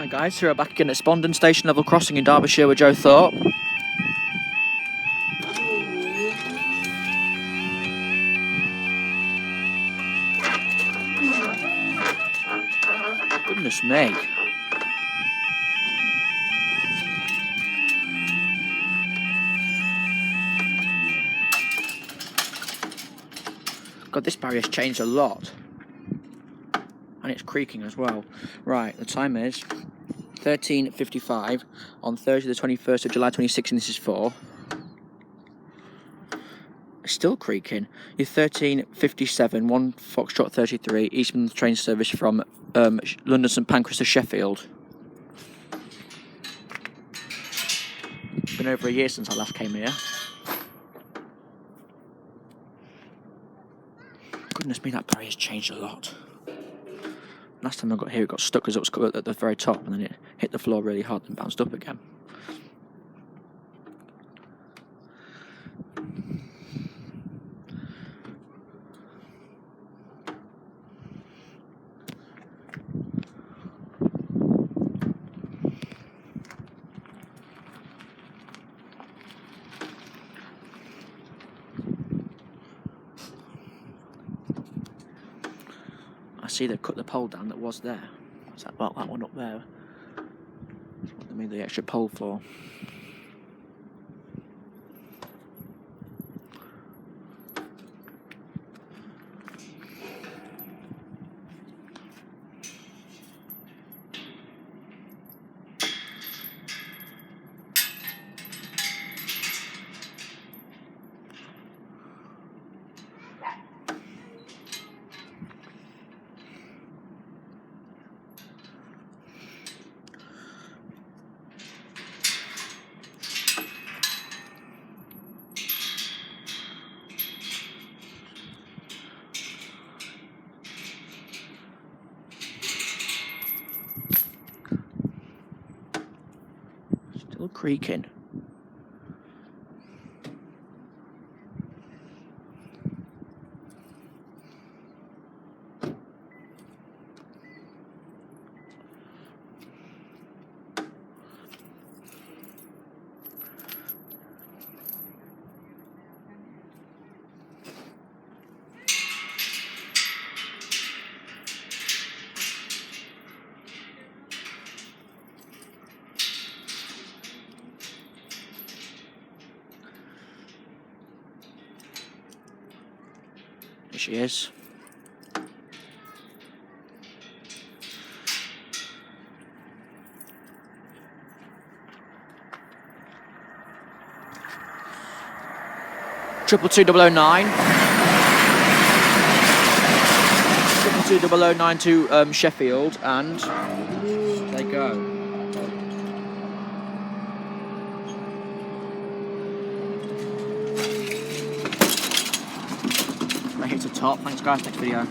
Hi guys, here we're back again at Spondon Station Level Crossing in Derbyshire with Joe Thorpe. Goodness me. God, this barrier's changed a lot. And it's creaking as well. Right, the time is 13:55 on Thursday the 21st of July 2016. This is for. It's still creaking. You're 13:57, 1 Foxtrot 33, Eastman train service from London St Pancras to Sheffield. Been over a year since I last came here. Goodness me, that barrier's changed a lot. Last time I got here, it got stuck as it was at the very top, and then it hit the floor really hard and bounced up again. I see they've cut the pole down that was there. Is that that one up there? That's what they made the extra pole for. Still creaking. There she is. Triple 2009. 22009 to Sheffield, and they go. I hit the top. Thanks guys, next video.